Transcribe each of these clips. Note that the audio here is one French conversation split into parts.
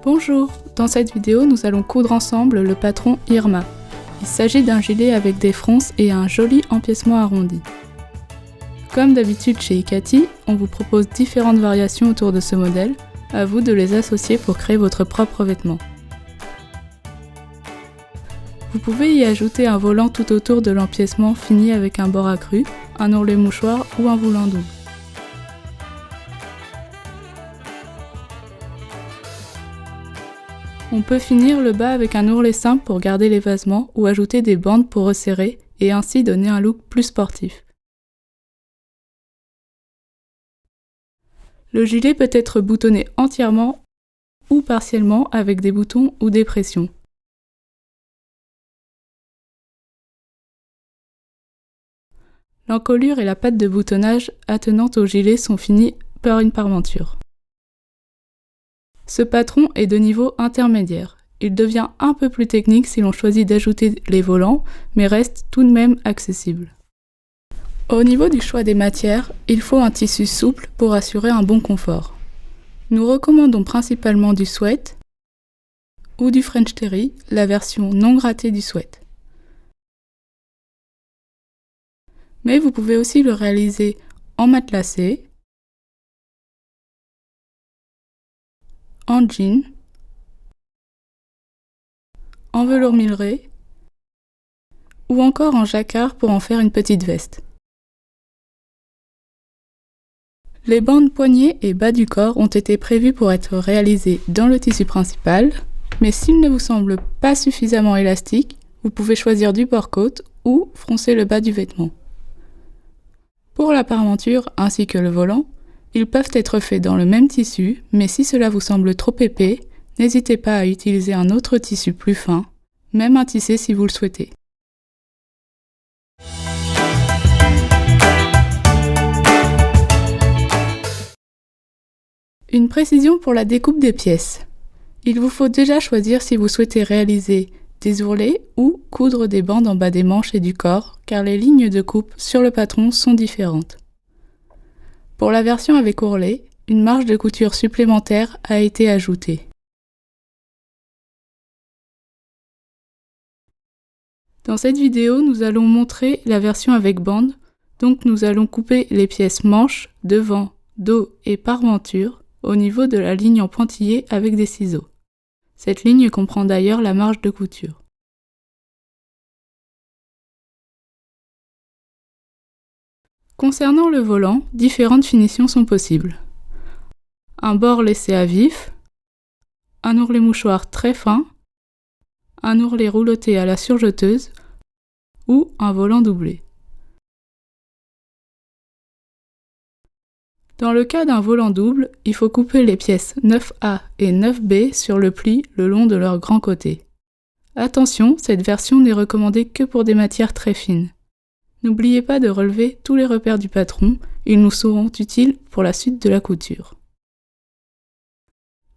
Bonjour, dans cette vidéo nous allons coudre ensemble le patron Irma. Il s'agit d'un gilet avec des fronces et un joli empiècement arrondi. Comme d'habitude chez Ikati, on vous propose différentes variations autour de ce modèle, à vous de les associer pour créer votre propre vêtement. Vous pouvez y ajouter un volant tout autour de l'empiècement fini avec un bord accru, un ourlet mouchoir ou un volant double. On peut finir le bas avec un ourlet simple pour garder l'évasement ou ajouter des bandes pour resserrer et ainsi donner un look plus sportif. Le gilet peut être boutonné entièrement ou partiellement avec des boutons ou des pressions. L'encolure et la patte de boutonnage attenante au gilet sont finies par une parmenture. Ce patron est de niveau intermédiaire. Il devient un peu plus technique si l'on choisit d'ajouter les volants, mais reste tout de même accessible. Au niveau du choix des matières, il faut un tissu souple pour assurer un bon confort. Nous recommandons principalement du sweat ou du French terry, la version non grattée du sweat. Mais vous pouvez aussi le réaliser en matelassé, en jean, en velours mileré ou encore en jacquard pour en faire une petite veste. Les bandes poignets et bas du corps ont été prévues pour être réalisées dans le tissu principal, mais s'il ne vous semble pas suffisamment élastique, vous pouvez choisir du bord-côte ou froncer le bas du vêtement. Pour la parmenture ainsi que le volant, ils peuvent être faits dans le même tissu, mais si cela vous semble trop épais, n'hésitez pas à utiliser un autre tissu plus fin, même un tissé si vous le souhaitez. Une précision pour la découpe des pièces. Il vous faut déjà choisir si vous souhaitez réaliser des ourlets ou coudre des bandes en bas des manches et du corps, car les lignes de coupe sur le patron sont différentes. Pour la version avec ourlet, une marge de couture supplémentaire a été ajoutée. Dans cette vidéo, nous allons montrer la version avec bande, donc nous allons couper les pièces manches, devant, dos et parmenture au niveau de la ligne en pointillé avec des ciseaux. Cette ligne comprend d'ailleurs la marge de couture. Concernant le volant, différentes finitions sont possibles. Un bord laissé à vif, un ourlet mouchoir très fin, un ourlet rouloté à la surjeteuse ou un volant doublé. Dans le cas d'un volant double, il faut couper les pièces 9A et 9B sur le pli le long de leur grand côté. Attention, cette version n'est recommandée que pour des matières très fines. N'oubliez pas de relever tous les repères du patron, ils nous seront utiles pour la suite de la couture.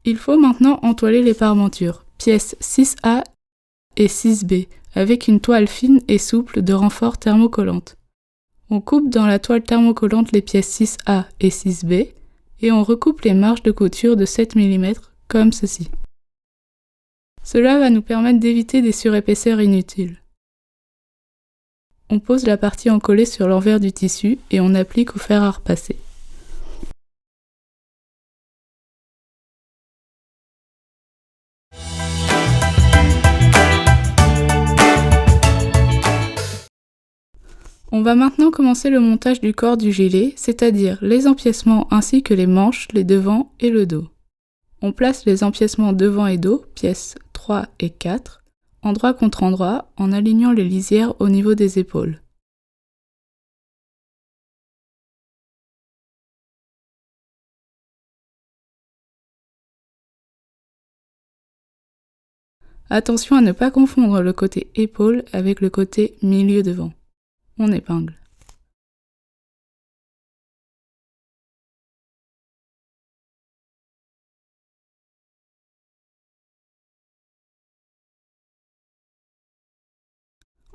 Il faut maintenant entoiler les parmentures, pièces 6A et 6B, avec une toile fine et souple de renfort thermocollante. On coupe dans la toile thermocollante les pièces 6A et 6B et on recoupe les marges de couture de 7 mm comme ceci. Cela va nous permettre d'éviter des surépaisseurs inutiles. On pose la partie encollée sur l'envers du tissu et on applique au fer à repasser. On va maintenant commencer le montage du corps du gilet, c'est-à-dire les empiècements ainsi que les manches, les devants et le dos. On place les empiècements devant et dos, pièces 3 et 4, endroit contre endroit, en alignant les lisières au niveau des épaules. Attention à ne pas confondre le côté épaule avec le côté milieu devant. On épingle.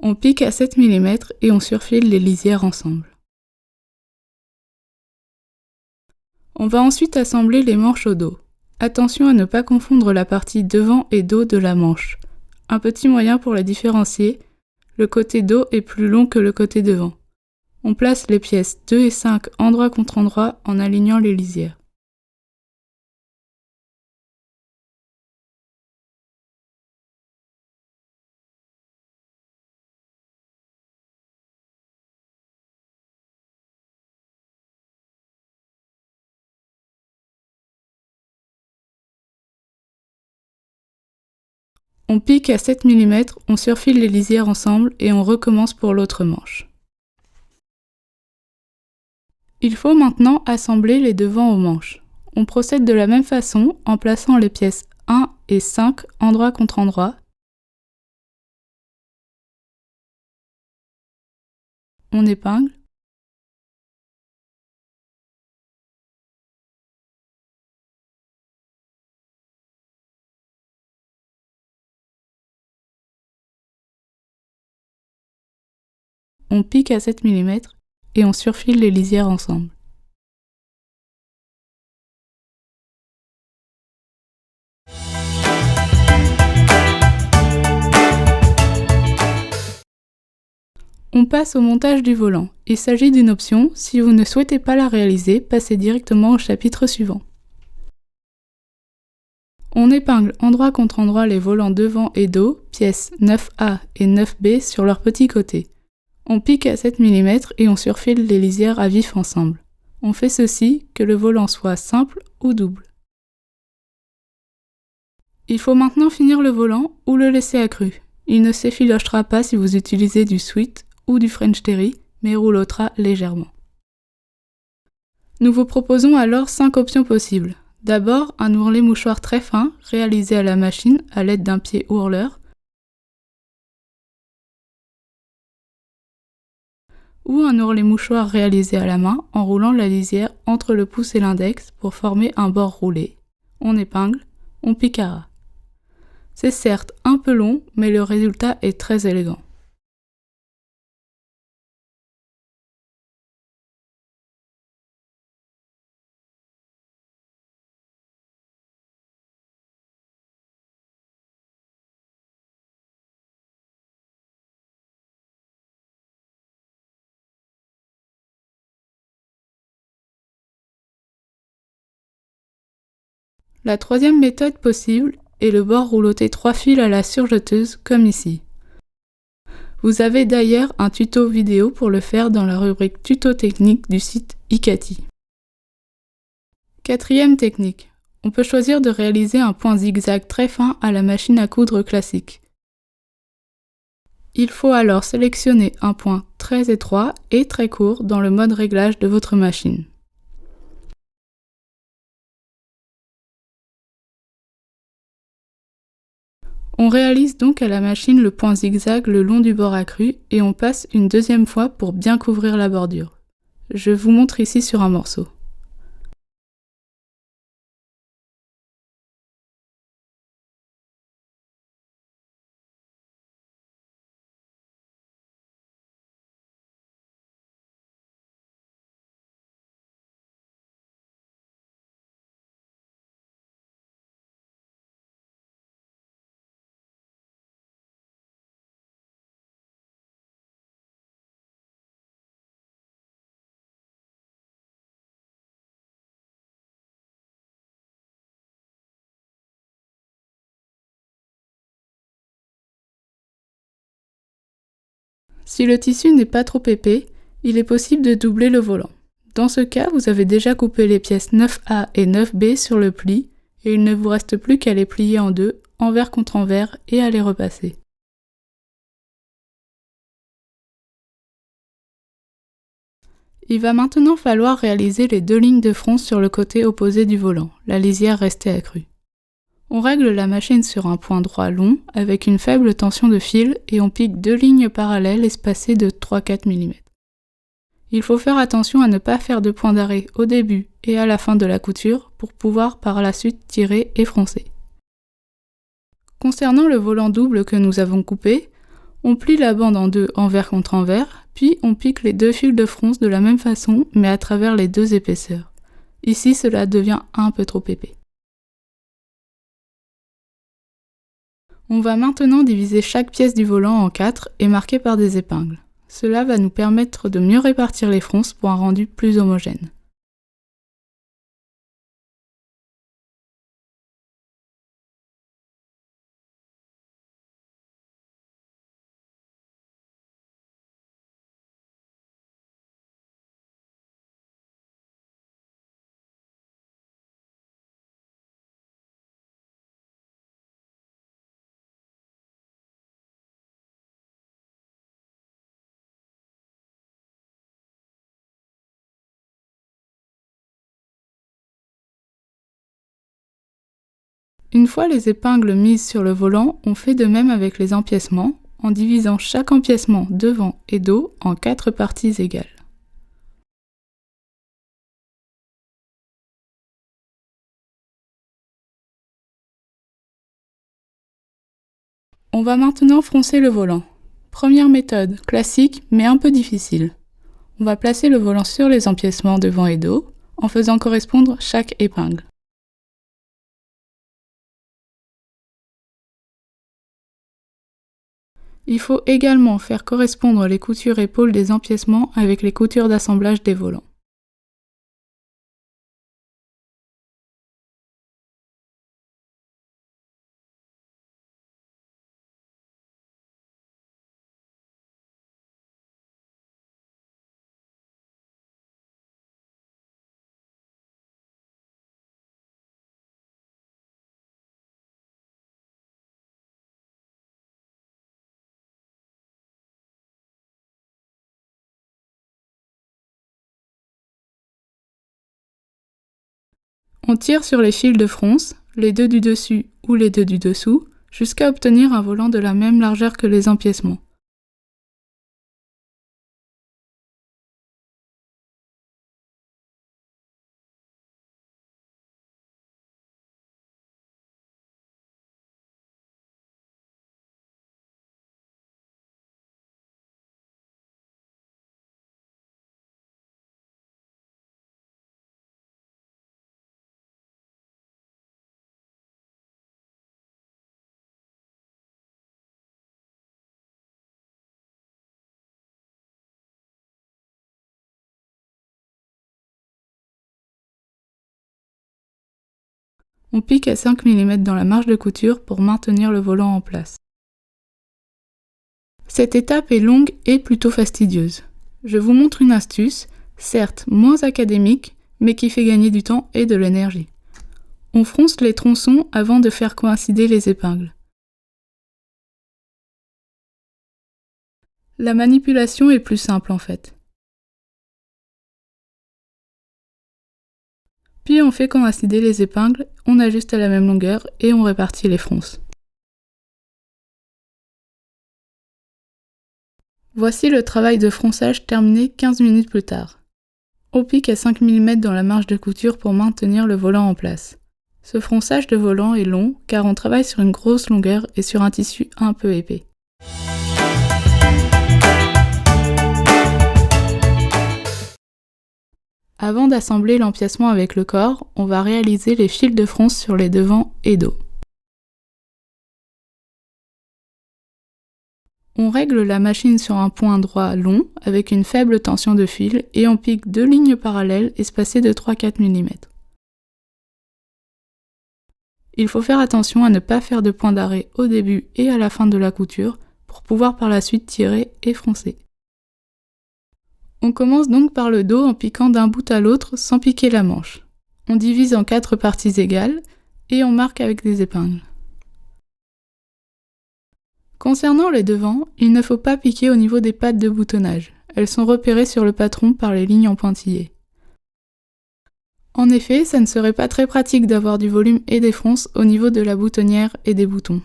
On pique à 7 mm et on surfile les lisières ensemble. On va ensuite assembler les manches au dos. Attention à ne pas confondre la partie devant et dos de la manche. Un petit moyen pour la différencier, le côté dos est plus long que le côté devant. On place les pièces 2 et 5 endroit contre endroit en alignant les lisières. On pique à 7 mm, on surfile les lisières ensemble et on recommence pour l'autre manche. Il faut maintenant assembler les devants aux manches. On procède de la même façon en plaçant les pièces 1 et 5 endroit contre endroit. On épingle. On pique à 7 mm et on surfile les lisières ensemble. On passe au montage du volant. Il s'agit d'une option, si vous ne souhaitez pas la réaliser, passez directement au chapitre suivant. On épingle endroit contre endroit les volants devant et dos, pièces 9A et 9B sur leur petit côté. On pique à 7 mm et on surfile les lisières à vif ensemble. On fait ceci, que le volant soit simple ou double. Il faut maintenant finir le volant ou le laisser accru. Il ne s'effilochera pas si vous utilisez du Sweet ou du French Terry, mais roulottera légèrement. Nous vous proposons alors 5 options possibles. D'abord, un ourlet mouchoir très fin, réalisé à la machine à l'aide d'un pied ourleur, ou un ourlet mouchoir réalisé à la main en roulant la lisière entre le pouce et l'index pour former un bord roulé. On épingle, on piquera. C'est certes un peu long, mais le résultat est très élégant. La troisième méthode possible est le bord rouloté 3 fils à la surjeteuse, comme ici. Vous avez d'ailleurs un tuto vidéo pour le faire dans la rubrique tuto technique du site Icati. Quatrième technique. On peut choisir de réaliser un point zigzag très fin à la machine à coudre classique. Il faut alors sélectionner un point très étroit et très court dans le mode réglage de votre machine. On réalise donc à la machine le point zigzag le long du bord accru et on passe une deuxième fois pour bien couvrir la bordure. Je vous montre ici sur un morceau. Si le tissu n'est pas trop épais, il est possible de doubler le volant. Dans ce cas, vous avez déjà coupé les pièces 9A et 9B sur le pli et il ne vous reste plus qu'à les plier en deux, envers contre envers, et à les repasser. Il va maintenant falloir réaliser les 2 lignes de fronce sur le côté opposé du volant, la lisière restée accrue. On règle la machine sur un point droit long avec une faible tension de fil et on pique 2 lignes parallèles espacées de 3-4 mm. Il faut faire attention à ne pas faire de point d'arrêt au début et à la fin de la couture pour pouvoir par la suite tirer et froncer. Concernant le volant double que nous avons coupé, on plie la bande en deux envers contre envers, puis on pique les 2 fils de fronce de la même façon mais à travers les 2 épaisseurs. Ici, cela devient un peu trop épais. On va maintenant diviser chaque pièce du volant en 4 et marquer par des épingles. Cela va nous permettre de mieux répartir les fronces pour un rendu plus homogène. Une fois les épingles mises sur le volant, on fait de même avec les empiècements, en divisant chaque empiècement devant et dos en 4 parties égales. On va maintenant froncer le volant. Première méthode, classique mais un peu difficile. On va placer le volant sur les empiècements devant et dos, en faisant correspondre chaque épingle. Il faut également faire correspondre les coutures épaules des empiècements avec les coutures d'assemblage des volants. On tire sur les fils de fronce, les deux du dessus ou les deux du dessous, jusqu'à obtenir un volant de la même largeur que les empiècements. On pique à 5 mm dans la marge de couture pour maintenir le volant en place. Cette étape est longue et plutôt fastidieuse. Je vous montre une astuce, certes moins académique, mais qui fait gagner du temps et de l'énergie. On fronce les tronçons avant de faire coïncider les épingles. La manipulation est plus simple en fait. Puis on fait coïncider les épingles, on ajuste à la même longueur et on répartit les fronces. Voici le travail de fronçage terminé 15 minutes plus tard. On pique à 5 mm dans la marge de couture pour maintenir le volant en place. Ce fronçage de volant est long car on travaille sur une grosse longueur et sur un tissu un peu épais. Avant d'assembler l'empiècement avec le corps, on va réaliser les fils de fronce sur les devants et dos. On règle la machine sur un point droit long avec une faible tension de fil et on pique 2 lignes parallèles espacées de 3-4 mm. Il faut faire attention à ne pas faire de point d'arrêt au début et à la fin de la couture pour pouvoir par la suite tirer et froncer. On commence donc par le dos en piquant d'un bout à l'autre sans piquer la manche. On divise en 4 parties égales et on marque avec des épingles. Concernant les devants, il ne faut pas piquer au niveau des pattes de boutonnage. Elles sont repérées sur le patron par les lignes en pointillés. En effet, ça ne serait pas très pratique d'avoir du volume et des fronces au niveau de la boutonnière et des boutons.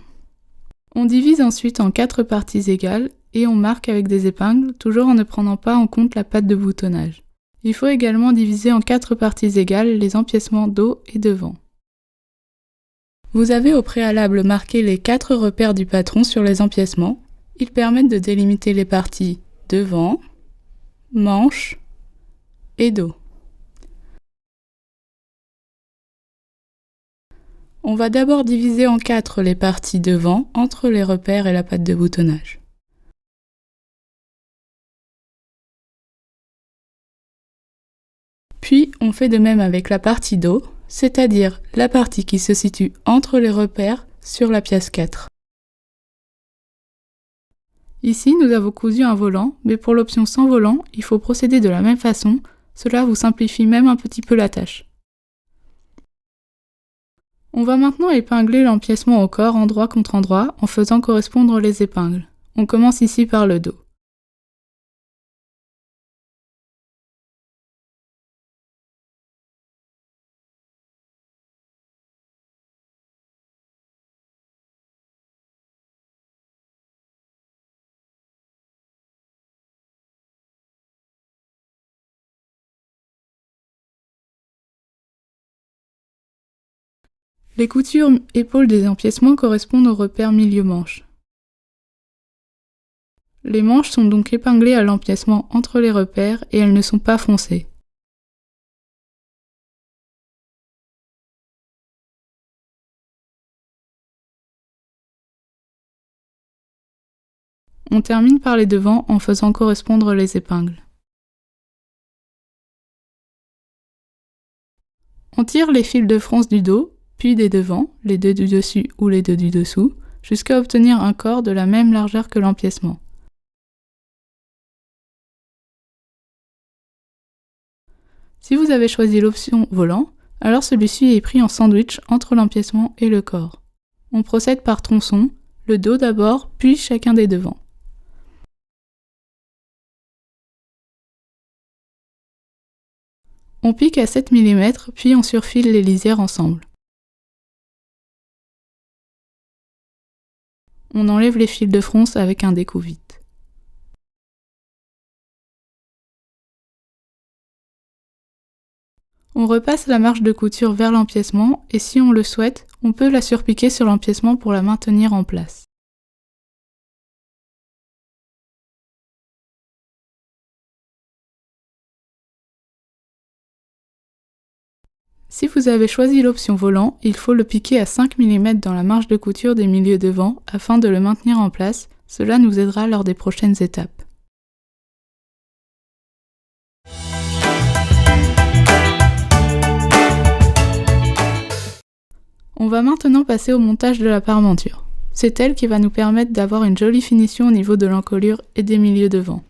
On divise ensuite en 4 parties égales et on marque avec des épingles, toujours en ne prenant pas en compte la patte de boutonnage. Il faut également diviser en 4 parties égales les empiècements dos et devant. Vous avez au préalable marqué les 4 repères du patron sur les empiècements. Ils permettent de délimiter les parties devant, manche et dos. On va d'abord diviser en 4 les parties devant entre les repères et la patte de boutonnage. Puis on fait de même avec la partie dos, c'est-à-dire la partie qui se situe entre les repères sur la pièce 4. Ici, nous avons cousu un volant, mais pour l'option sans volant, il faut procéder de la même façon, cela vous simplifie même un petit peu la tâche. On va maintenant épingler l'empiècement au corps endroit contre endroit en faisant correspondre les épingles. On commence ici par le dos. Les coutures épaules des empiècements correspondent au repère milieu-manche. Les manches sont donc épinglées à l'empiècement entre les repères et elles ne sont pas foncées. On termine par les devants en faisant correspondre les épingles. On tire les fils de fronce du dos, puis des devants, les deux du dessus ou les deux du dessous, jusqu'à obtenir un corps de la même largeur que l'empiècement. Si vous avez choisi l'option volant, alors celui-ci est pris en sandwich entre l'empiècement et le corps. On procède par tronçon, le dos d'abord, puis chacun des devants. On pique à 7 mm, puis on surfile les lisières ensemble. On enlève les fils de fronce avec un découpe-vite. On repasse la marge de couture vers l'empiècement et si on le souhaite, on peut la surpiquer sur l'empiècement pour la maintenir en place. Si vous avez choisi l'option volant, il faut le piquer à 5 mm dans la marge de couture des milieux devant afin de le maintenir en place, cela nous aidera lors des prochaines étapes. On va maintenant passer au montage de la parmenture. C'est elle qui va nous permettre d'avoir une jolie finition au niveau de l'encolure et des milieux devant.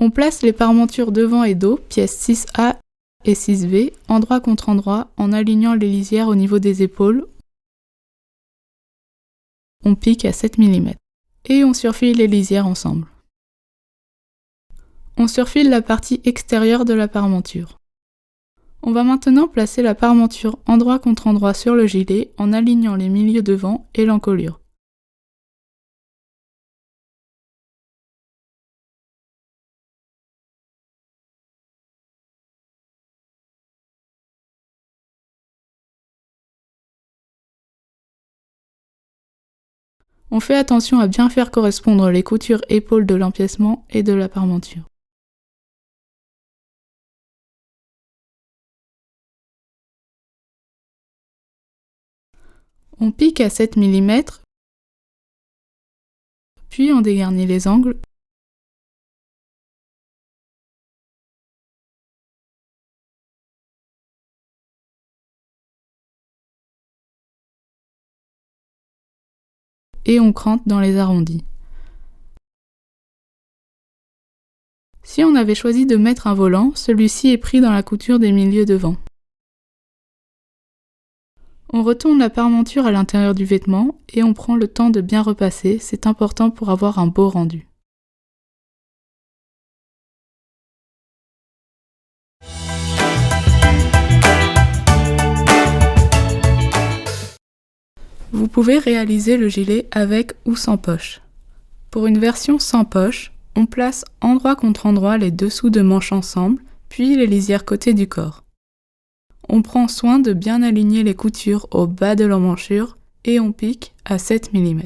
On place les parmentures devant et dos, pièces 6A et 6B, endroit contre endroit, en alignant les lisières au niveau des épaules. On pique à 7 mm. Et on surfile les lisières ensemble. On surfile la partie extérieure de la parmenture. On va maintenant placer la parmenture endroit contre endroit sur le gilet en alignant les milieux devant et l'encolure. On fait attention à bien faire correspondre les coutures épaules de l'empiècement et de la parmenture. On pique à 7 mm, puis on dégarnit les angles. Et on crante dans les arrondis. Si on avait choisi de mettre un volant, celui-ci est pris dans la couture des milieux devant. On retourne la parmenture à l'intérieur du vêtement et on prend le temps de bien repasser, c'est important pour avoir un beau rendu. Vous pouvez réaliser le gilet avec ou sans poche. Pour une version sans poche, on place endroit contre endroit les dessous de manches ensemble, puis les lisières côté du corps. On prend soin de bien aligner les coutures au bas de l'emmanchure et on pique à 7 mm.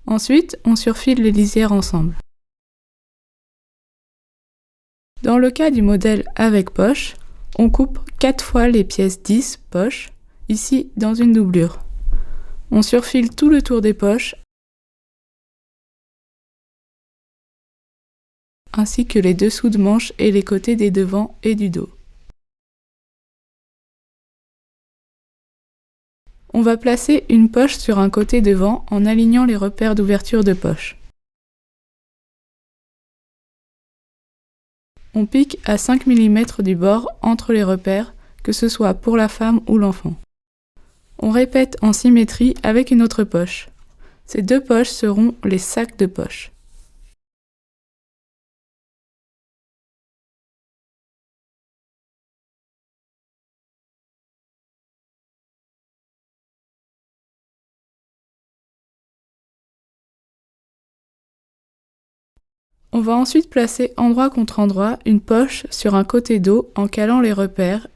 Ensuite, on surfile les lisières ensemble. Dans le cas du modèle avec poche, on coupe 4 fois les pièces 10 poches, ici dans une doublure. On surfile tout le tour des poches, ainsi que les dessous de manches et les côtés des devants et du dos. On va placer une poche sur un côté devant en alignant les repères d'ouverture de poche. On pique à 5 mm du bord entre les repères, que ce soit pour la femme ou l'enfant. On répète en symétrie avec une autre poche. Ces deux poches seront les sacs de poche. On va ensuite placer endroit contre endroit une poche sur un côté dos en calant les repères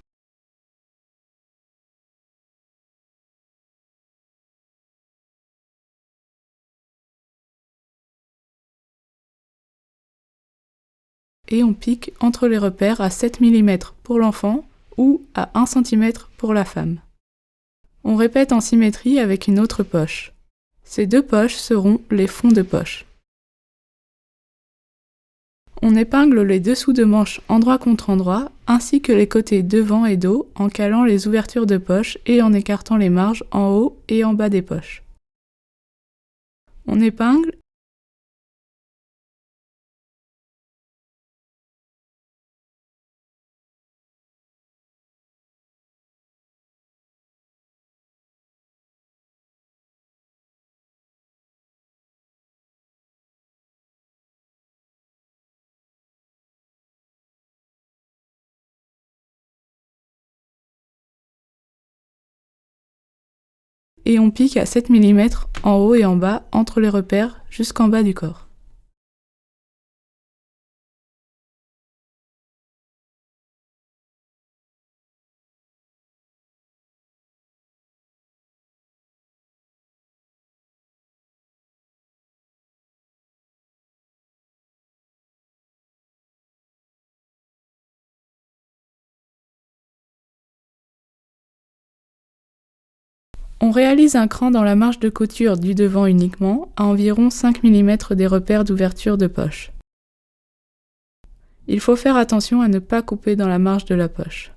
et on pique entre les repères à 7 mm pour l'enfant ou à 1 cm pour la femme. On répète en symétrie avec une autre poche. Ces deux poches seront les fonds de poche. On épingle les dessous de manches endroit contre endroit, ainsi que les côtés devant et dos en calant les ouvertures de poche et en écartant les marges en haut et en bas des poches. On épingle et on pique à 7 mm en haut et en bas entre les repères jusqu'en bas du corps. On réalise un cran dans la marge de couture du devant uniquement, à environ 5 mm des repères d'ouverture de poche. Il faut faire attention à ne pas couper dans la marge de la poche.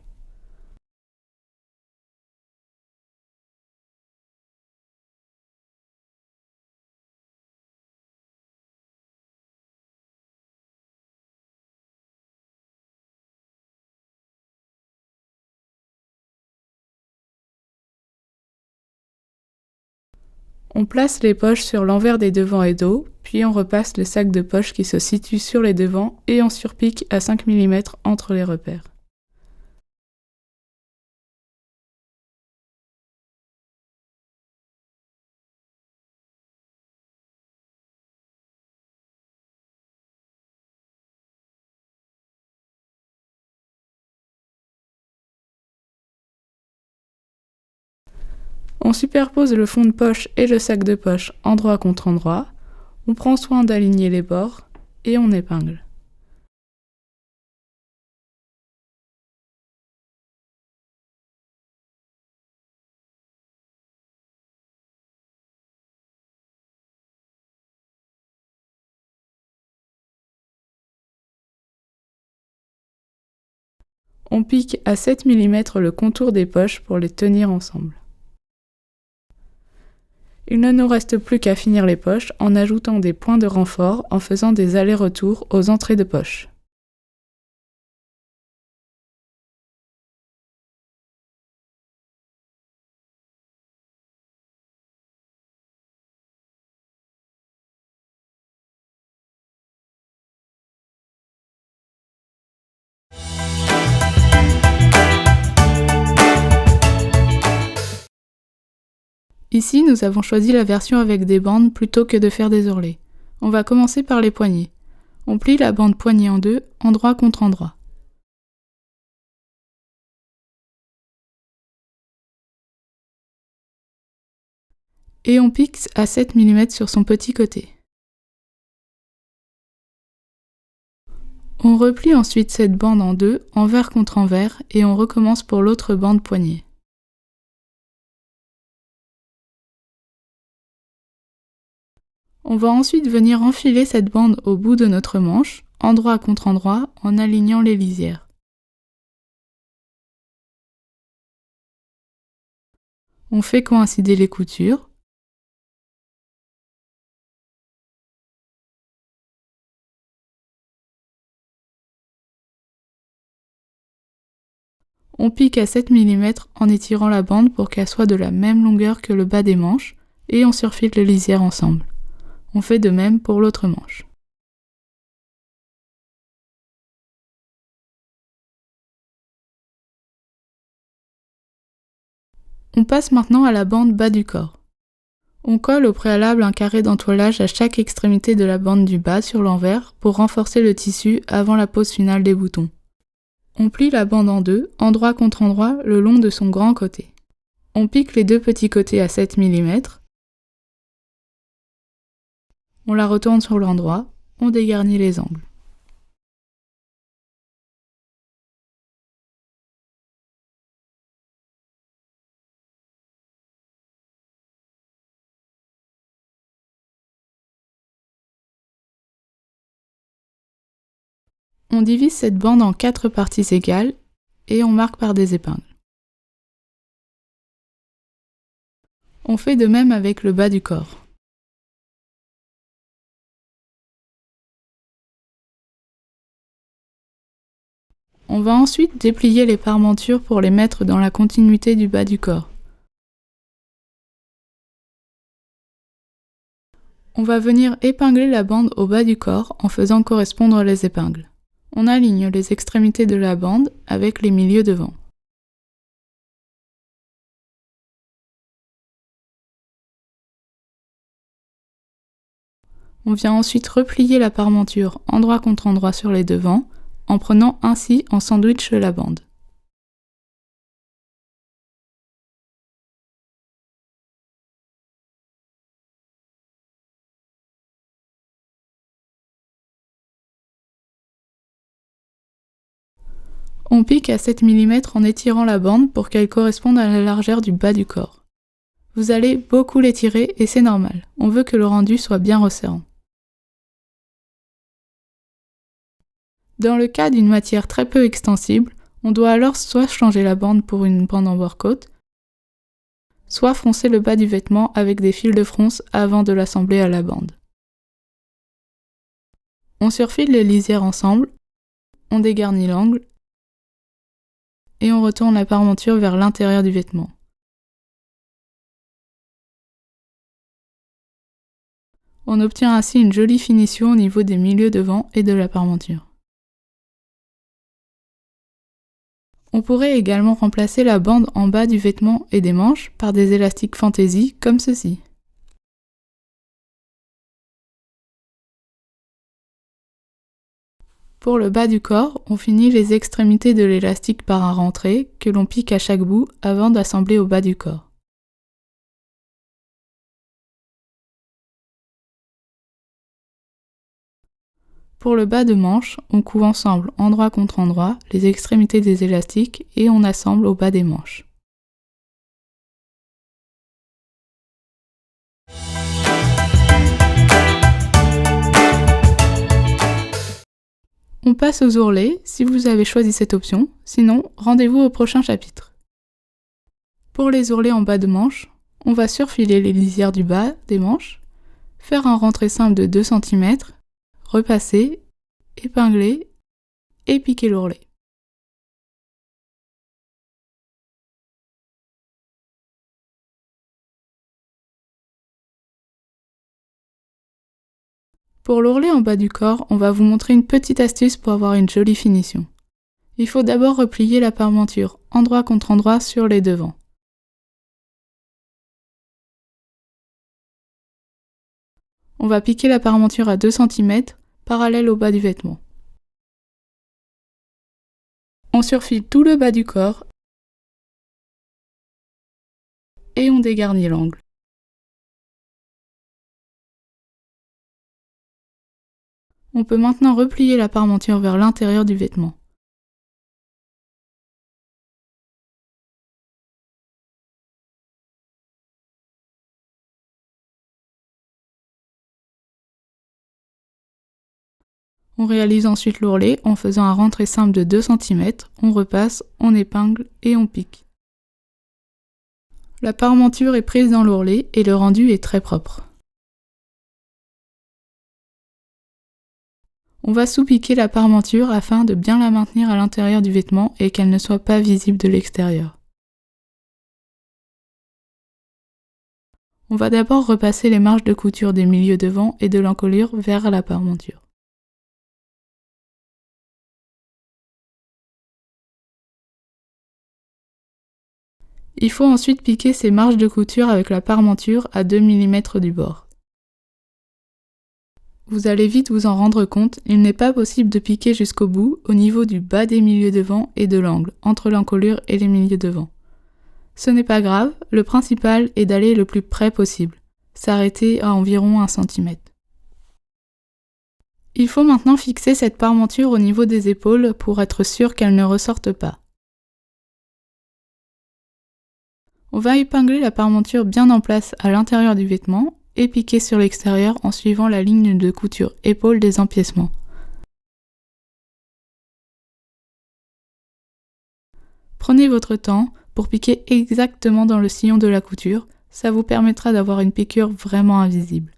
On place les poches sur l'envers des devants et dos, puis on repasse le sac de poche qui se situe sur les devants et on surpique à 5 mm entre les repères. On superpose le fond de poche et le sac de poche endroit contre endroit, on prend soin d'aligner les bords et on épingle. On pique à 7 mm le contour des poches pour les tenir ensemble. Il ne nous reste plus qu'à finir les poches en ajoutant des points de renfort en faisant des allers-retours aux entrées de poche. Ici, nous avons choisi la version avec des bandes plutôt que de faire des ourlets. On va commencer par les poignets. On plie la bande poignée en deux, endroit contre endroit. et on pique à 7 mm sur son petit côté. On replie ensuite cette bande en deux, envers contre envers, et on recommence pour l'autre bande poignée. On va ensuite venir enfiler cette bande au bout de notre manche, endroit contre endroit, en alignant les lisières. On fait coïncider les coutures. On pique à 7 mm en étirant la bande pour qu'elle soit de la même longueur que le bas des manches, et on surfile les lisières ensemble. On fait de même pour l'autre manche. On passe maintenant à la bande bas du corps. On colle au préalable un carré d'entoilage à chaque extrémité de la bande du bas sur l'envers pour renforcer le tissu avant la pose finale des boutons. On plie la bande en deux, endroit contre endroit, le long de son grand côté. On pique les deux petits côtés à 7 mm. On la retourne sur l'endroit, on dégarnit les angles. On divise cette bande en 4 parties égales et on marque par des épingles. On fait de même avec le bas du corps. On va ensuite déplier les parmentures pour les mettre dans la continuité du bas du corps. On va venir épingler la bande au bas du corps en faisant correspondre les épingles. On aligne les extrémités de la bande avec les milieux devant. On vient ensuite replier la parmenture endroit contre endroit sur les devants, en prenant ainsi en sandwich la bande. On pique à 7 mm en étirant la bande pour qu'elle corresponde à la largeur du bas du corps. Vous allez beaucoup l'étirer et c'est normal, on veut que le rendu soit bien resserrant. Dans le cas d'une matière très peu extensible, on doit alors soit changer la bande pour une bande en workout, soit froncer le bas du vêtement avec des fils de fronce avant de l'assembler à la bande. On surfile les lisières ensemble, on dégarnit l'angle, et on retourne la parmenture vers l'intérieur du vêtement. On obtient ainsi une jolie finition au niveau des milieux devant et de la parmenture. On pourrait également remplacer la bande en bas du vêtement et des manches par des élastiques fantaisie comme ceci. Pour le bas du corps, on finit les extrémités de l'élastique par un rentré que l'on pique à chaque bout avant d'assembler au bas du corps. Pour le bas de manche, on coud ensemble endroit contre endroit les extrémités des élastiques et on assemble au bas des manches. On passe aux ourlets si vous avez choisi cette option, sinon rendez-vous au prochain chapitre. Pour les ourlets en bas de manche, on va surfiler les lisières du bas des manches, faire un rentré simple de 2 cm, repasser, épingler et piquer l'ourlet. Pour l'ourlet en bas du corps, on va vous montrer une petite astuce pour avoir une jolie finition. Il faut d'abord replier la parmenture endroit contre endroit sur les devants. On va piquer la parmenture à 2 cm, parallèle au bas du vêtement. On surfile tout le bas du corps et on dégarnit l'angle. On peut maintenant replier la parmenture vers l'intérieur du vêtement. On réalise ensuite l'ourlet en faisant un rentré simple de 2 cm, on repasse, on épingle et on pique. La parmenture est prise dans l'ourlet et le rendu est très propre. On va sous-piquer la parmenture afin de bien la maintenir à l'intérieur du vêtement et qu'elle ne soit pas visible de l'extérieur. On va d'abord repasser les marges de couture des milieux devant et de l'encolure vers la parmenture. Il faut ensuite piquer ces marges de couture avec la parmenture à 2 mm du bord. Vous allez vite vous en rendre compte, il n'est pas possible de piquer jusqu'au bout, au niveau du bas des milieux devant et de l'angle, entre l'encolure et les milieux devant. Ce n'est pas grave, le principal est d'aller le plus près possible, s'arrêter à environ 1 cm. Il faut maintenant fixer cette parmenture au niveau des épaules pour être sûr qu'elle ne ressorte pas. On va épingler la parmenture bien en place à l'intérieur du vêtement et piquer sur l'extérieur en suivant la ligne de couture épaule des empiècements. Prenez votre temps pour piquer exactement dans le sillon de la couture, ça vous permettra d'avoir une piqûre vraiment invisible.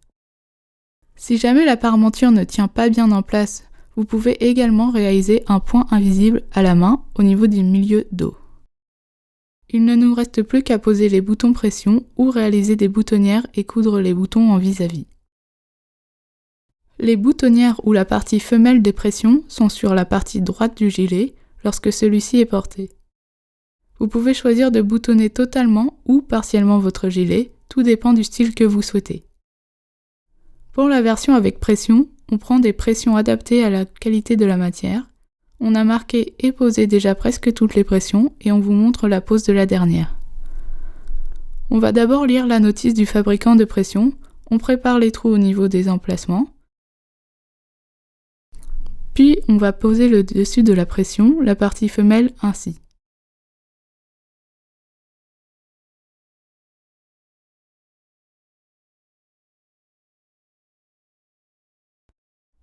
Si jamais la parmenture ne tient pas bien en place, vous pouvez également réaliser un point invisible à la main au niveau du milieu dos. Il ne nous reste plus qu'à poser les boutons pression ou réaliser des boutonnières et coudre les boutons en vis-à-vis. Les boutonnières ou la partie femelle des pressions sont sur la partie droite du gilet lorsque celui-ci est porté. Vous pouvez choisir de boutonner totalement ou partiellement votre gilet, tout dépend du style que vous souhaitez. Pour la version avec pression, on prend des pressions adaptées à la qualité de la matière. On a marqué et posé déjà presque toutes les pressions et on vous montre la pose de la dernière. On va d'abord lire la notice du fabricant de pression, on prépare les trous au niveau des emplacements, puis on va poser le dessus de la pression, la partie femelle ainsi.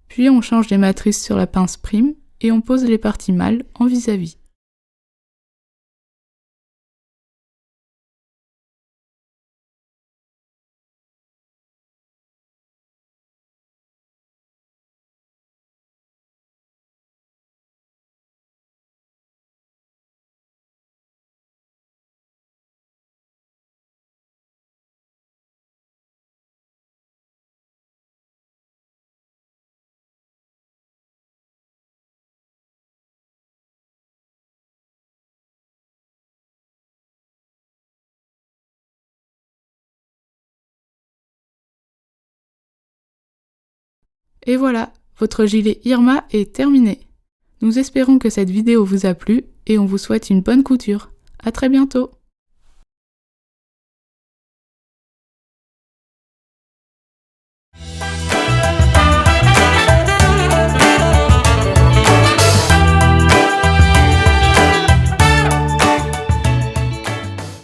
Puis on change les matrices sur la pince prime et on pose les parties mâles en vis-à-vis. Et voilà, votre gilet Irma est terminé. Nous espérons que cette vidéo vous a plu et on vous souhaite une bonne couture. À très bientôt!